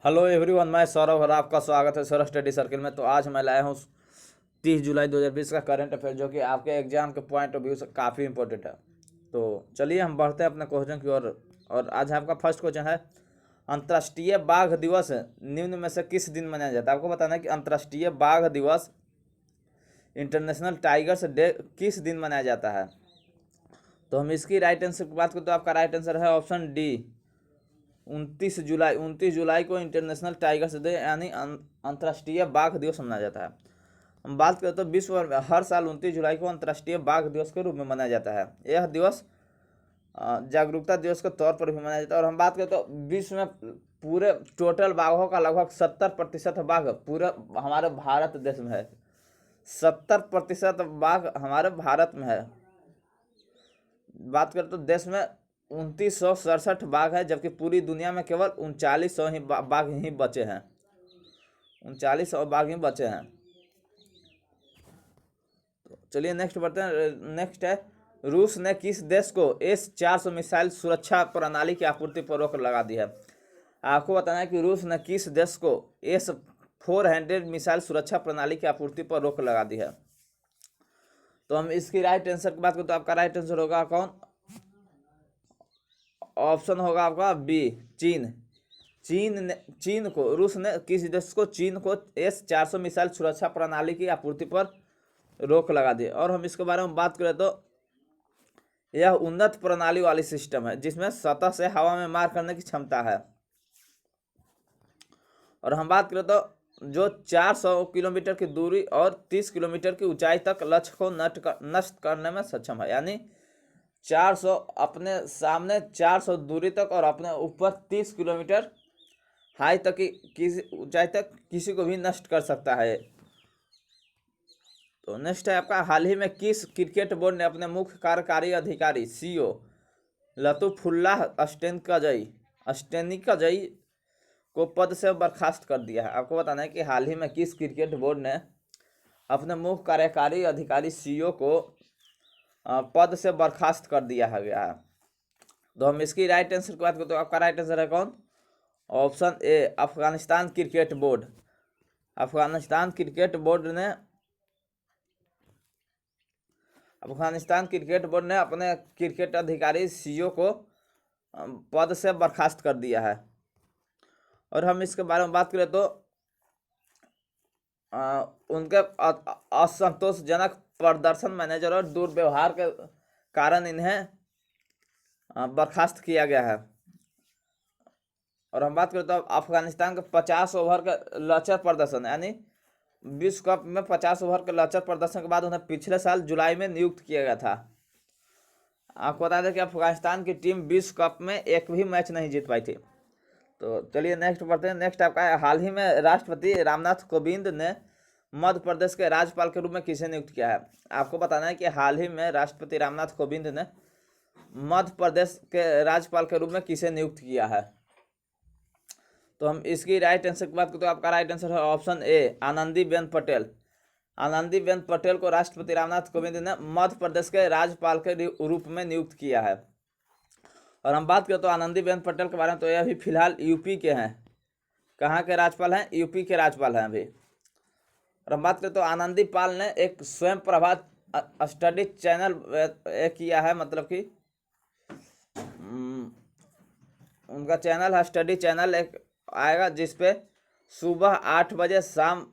Hello everyone, मैं सौरभ और आपका स्वागत है सौरभ स्टडी सर्किल में। तो आज मैं लाया हूँ 30 जुलाई 2020 का करंट अफेयर, जो कि आपके एग्जाम के पॉइंट ऑफ व्यू से काफ़ी इंपॉर्टेंट है। तो चलिए हम बढ़ते हैं अपने क्वेश्चन की ओर। और आज आपका फर्स्ट क्वेश्चन है, अंतर्राष्ट्रीय बाघ दिवस निम्न में से किस दिन मनाया जाता है? आपको बताना है कि अंतर्राष्ट्रीय बाघ दिवस, इंटरनेशनल टाइगर्स डे, किस दिन मनाया जाता है। तो हम इसकी राइट आंसर की बात करें तो आपका राइट आंसर है ऑप्शन डी, 29 जुलाई को इंटरनेशनल टाइगर्स डे यानी अंतर्राष्ट्रीय बाघ दिवस मनाया जाता है। हम बात करें तो विश्व भर में हर साल 29 जुलाई को अंतर्राष्ट्रीय बाघ दिवस के रूप में मनाया जाता है। यह दिवस जागरूकता दिवस के तौर पर भी मनाया जाता है। और हम बात करें तो विश्व में पूरे टोटल बाघों का लगभग 70% बाघ पूरे हमारे भारत देश में है। 70% बाघ हमारे भारत में है। बात करें तो देश में 2967 बाघ है, जबकि पूरी दुनिया में केवल 3900 ही बाघ ही बचे हैं। 3900 बाघ ही बचे हैं। तो चलिए नेक्स्ट बढ़ते हैं। नेक्स्ट है, रूस ने किस देश को S-400 मिसाइल सुरक्षा प्रणाली की आपूर्ति पर रोक लगा दी है? आपको बताना है कि रूस ने किस देश को S-400 मिसाइल सुरक्षा प्रणाली की आपूर्ति पर रोक लगा दी है। तो हम इसकी राइट आंसर की बात करें तो आपका राइट आंसर होगा कौन? ऑप्शन होगा आपका बी, चीन। चीन को, रूस ने किस देश को, चीन को S-400 मिसाइल सुरक्षा प्रणाली की आपूर्ति पर रोक लगा दी। और हम इसके बारे में बात करें तो यह उन्नत प्रणाली वाली सिस्टम है जिसमें सतह से हवा में मार करने की क्षमता है। और हम बात करें तो जो 400 किलोमीटर की दूरी और 30 किलोमीटर की ऊंचाई तक लक्ष्य को नष्ट करने में सक्षम है। यानी 400 अपने सामने 400 दूरी तक और अपने ऊपर 30 किलोमीटर हाई तक की किसी ऊंचाई तक किसी को भी नष्ट कर सकता है। तो नेक्स्ट है आपका, हाल ही में किस क्रिकेट बोर्ड ने अपने मुख्य कार्यकारी अधिकारी CEO लतुफुल्लाह अस्टेनिकजई को पद से बर्खास्त कर दिया है? आपको बताना है कि हाल ही में किस क्रिकेट बोर्ड ने अपने मुख्य कार्यकारी अधिकारी CEO को पद से बर्खास्त कर दिया गया है। तो हम इसकी राइट आंसर की बात करें तो आपका राइट आंसर है कौन? Option A, Afghanistan cricket board. Afghanistan cricket board ने अपने क्रिकेट अधिकारी CEO को पद से बर्खास्त कर दिया है। और हम इसके बारे में बात करें तो उनके असंतोषजनक प्रदर्शन, मैनेजर और दुर्व्यवहार के कारण इन्हें बर्खास्त किया गया है। और हम बात करें तो अफगानिस्तान के 50 ओवर के लचर प्रदर्शन, यानी विश्व कप में 50 ओवर के लचर प्रदर्शन के बाद उन्हें पिछले साल जुलाई में नियुक्त किया गया था। आपको बता दें कि अफगानिस्तान की टीम विश्व कप में एक भी मैच नहीं जीत पाई थी। तो चलिए नेक्स्ट बढ़ते हैं। नेक्स्ट आपका है, हाल ही में राष्ट्रपति रामनाथ कोविंद ने मध्य प्रदेश के राज्यपाल के रूप में किसे नियुक्त किया है? आपको बताना है कि हाल ही में राष्ट्रपति रामनाथ कोविंद ने मध्य प्रदेश के राज्यपाल के रूप में किसे नियुक्त किया है। तो हम इसकी राइट आंसर की बात करें तो आपका राइट आंसर है ऑप्शन ए, आनंदीबेन पटेल। आनंदीबेन पटेल को राष्ट्रपति रामनाथ कोविंद ने मध्य प्रदेश के राज्यपाल के रूप में नियुक्त किया है। और हम बात करें तो आनंदीबेन पटेल के बारे में तो यह अभी फिलहाल यूपी के हैं। कहाँ के राज्यपाल हैं? यूपी के राज्यपाल हैं अभी। और हम बात करें तो आनंदी पाल ने एक स्वयं प्रभा स्टडी चैनल किया है, मतलब कि उनका चैनल है, स्टडी चैनल एक आएगा जिसपे सुबह 8 बजे, शाम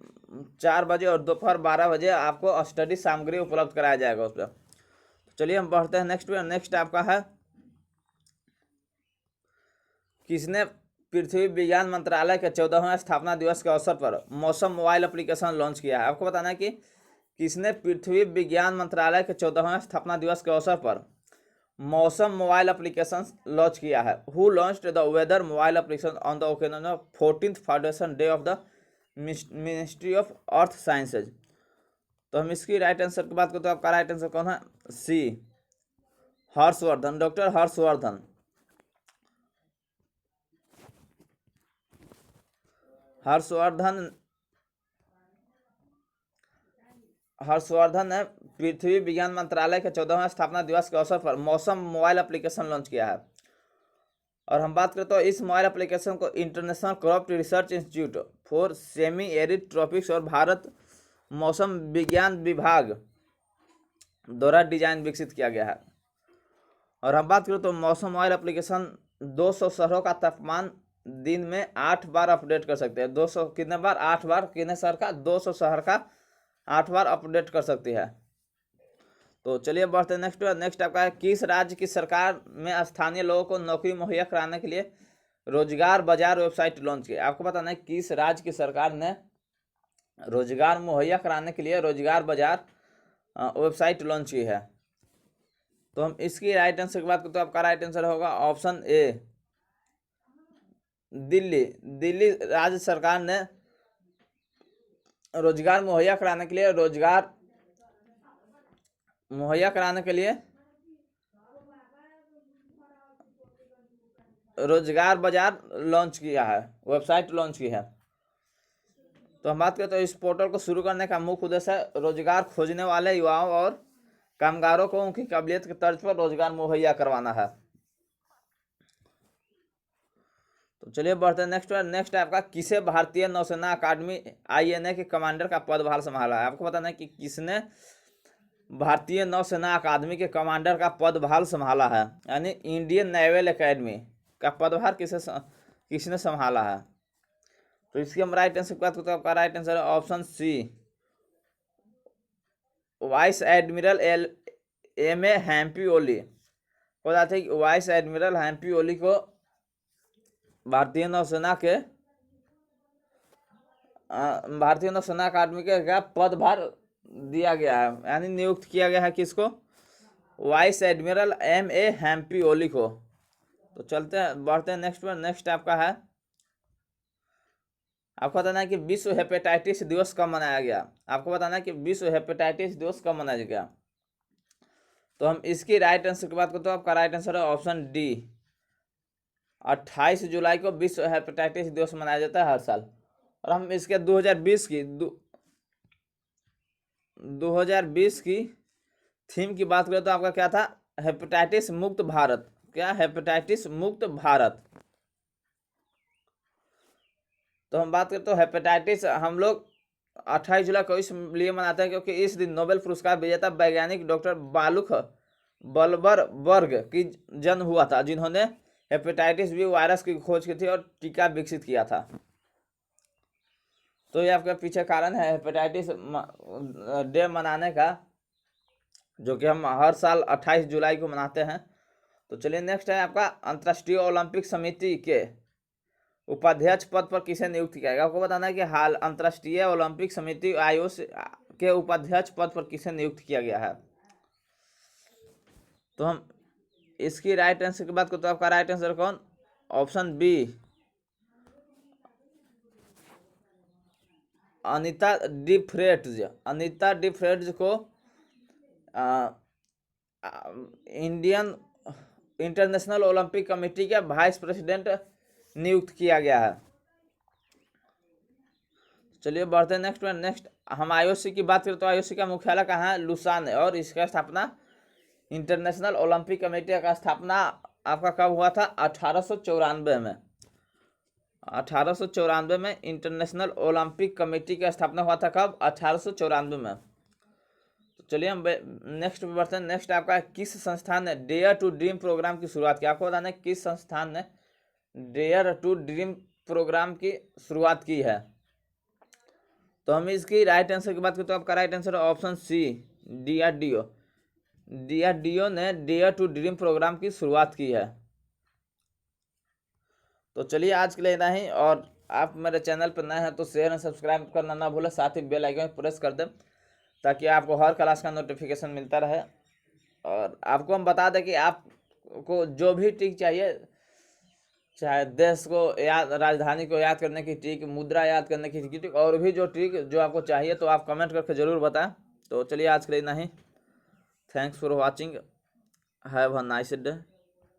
4 बजे और दोपहर 12 बजे आपको स्टडी सामग्री उपलब्ध कराया जाएगा उस पर। चलिए हम बढ़ते हैं नेक्स्ट पे। नेक्स्ट आपका है, किसने पृथ्वी विज्ञान मंत्रालय के 14वें स्थापना दिवस के अवसर पर मौसम मोबाइल एप्लीकेशन लॉन्च किया है? आपको बताना है कि किसने पृथ्वी विज्ञान मंत्रालय के 14वें स्थापना दिवस के अवसर पर मौसम मोबाइल एप्लीकेशन लॉन्च किया है? Who launched the weather mobile application on the occasion of 14th foundation day of the ministry of earth sciences? तो हम इसकी राइट आंसर की बात करते हैं। आपका राइट आंसर कौन है? सी, हर्षवर्धन, डॉक्टर हर्षवर्धन। हर्षवर्धन ने पृथ्वी विज्ञान मंत्रालय के 14वें स्थापना दिवस के अवसर पर मौसम मोबाइल एप्लीकेशन लॉन्च किया है। और हम बात करें तो इस मोबाइल एप्लीकेशन को international crop research institute for semi arid tropics और भारत मौसम विज्ञान विभाग द्वारा डिजाइन विकसित किया गया है। और हम बात करें तो मौसम मोबाइल एप्लीकेशन 200 शहरों का तापमान दिन में 8 बार अपडेट कर सकते हैं। 200 कितने बार? 8 बार। कितने शहर का? 200 शहर का 8 बार अपडेट कर सकती है। तो चलिए बढ़ते हैं नेक्स्ट आपका है, किस राज्य की सरकार में स्थानीय लोगों को नौकरी मुहैया कराने के लिए रोजगार बाजार वेबसाइट लॉन्च की? आपको बताना है किस राज्य की सरकार ने रोजगार मुहैया कराने के लिए रोजगार बाजार वेबसाइट लॉन्च की है। तो हम इसकी राइट आंसर की बात करते तो आपका राइट आंसर होगा ऑप्शन ए, दिल्ली। दिल्ली राज्य सरकार ने रोजगार मुहैया कराने के लिए रोजगार बाजार लॉन्च किया है, वेबसाइट लॉन्च की है। तो हम बात करें तो इस पोर्टल को शुरू करने का मुख्य उद्देश्य है रोजगार खोजने वाले युवाओं और कामगारों को उनकी काबिलियत के तर्ज पर रोजगार मुहैया करवाना है। तो चलिए बढ़ते हैं नेक्स्ट आपका, किसे भारतीय नौसेना अकादमी INA के कमांडर का पदभार संभाला है? आपको बताना है कि किसने भारतीय नौसेना अकादमी के कमांडर का पदभार संभाला है, यानी इंडियन नेवल एकेडमी का पदभार किसने संभाला है? तो इसकी हम राइट आंसर की बात करते हैं, आपका राइट आंसर है option C, vice admiral MA Hampiholi. बताते हैं कि वाइस एडमिरल हैम्पी ओली को भारतीय नौसेना अकादमी के क्या पदभार दिया गया है, यानी नियुक्त किया गया है किसको? वाइस एडमिरल MA हैम्पी ओली को। तो चलते हैं बढ़ते हैं नेक्स्ट आपका है, आपको बताना है कि विश्व हेपेटाइटिस दिवस कब मनाया गया? आपको बताना है कि विश्व हेपेटाइटिस दिवस कब मनाया गया? तो हम इसकी राइट आंसर की बात करते हैं, आपका राइट आंसर है ऑप्शन डी, 28 जुलाई को विश्व हेपेटाइटिस दिवस मनाया जाता है हर साल। और हम इसके 2020 की थीम की बात करें तो आपका क्या था? हेपेटाइटिस मुक्त भारत। क्या? हेपेटाइटिस मुक्त भारत। तो हम बात करें तो हेपेटाइटिस हम लोग 28 जुलाई को इसलिए मनाते हैं क्योंकि इस दिन नोबेल पुरस्कार विजेता वैज्ञानिक डॉक्टर बालुख बर्ग की जन्म हुआ था, जिन्होंने हेपेटाइटिस बी वायरस की खोज की थी और टीका विकसित किया था। तो ये आपके पीछे कारण है हेपेटाइटिस डे मनाने का, जो कि हम हर साल 28 जुलाई को मनाते हैं। तो चलिए नेक्स्ट है आपका, अंतर्राष्ट्रीय ओलंपिक समिति के उपाध्यक्ष पद पर किसे नियुक्त किया गया? आपको बताना है कि हाल अंतर्राष्ट्रीय ओलंपिक समिति IOC के उपाध्यक्ष पद पर किसे नियुक्त किया गया है? तो हम इसकी राइट आंसर की बात करते तो आपका राइट आंसर कौन? ऑप्शन बी, अनीता डी फ्रेट्ज को इंटरनेशनल ओलंपिक कमेटी के वाइस प्रेसिडेंट नियुक्त किया गया है। चलिए बढ़ते हैं नेक्स्ट हम IOC की बात करें तो IOC का मुख्यालय कहाँ है? लुसान है। और इसका स्थापना इंटरनेशनल ओलंपिक कमेटी का स्थापना आपका कब हुआ था? 1894 में। 1894 में इंटरनेशनल ओलंपिक कमेटी का स्थापना हुआ था। कब? 1894 में। तो चलिए हम नेक्स्ट बढ़ते हैं। नेक्स्ट आपका, किस संस्थान ने डेयर टू ड्रीम प्रोग्राम की शुरुआत की? आपको बताना है किस संस्थान ने डेयर टू ड्रीम प्रोग्राम की शुरुआत की है? तो हम इसकी राइट आंसर की बात करें तो आपका राइट आंसर है ऑप्शन सी, DRDO ने डेयर टू ड्रीम प्रोग्राम की शुरुआत की है। तो चलिए आज के लिए इतना ही, और आप मेरे चैनल पर नए हैं तो शेयर और सब्सक्राइब करना ना भूलें, साथ ही बेल आइकन प्रेस कर दें ताकि आपको हर क्लास का नोटिफिकेशन मिलता रहे। और आपको हम बता दें कि आपको जो भी ट्रिक चाहिए, चाहे देश को याद, राजधानी को याद करने की ट्रिक, मुद्रा याद करने की ट्रिक, और भी जो ट्रिक जो आपको चाहिए तो आप कमेंट करके ज़रूर बताएं। तो चलिए आज के लिए इतना ही। Thanks for watching, have a nice day.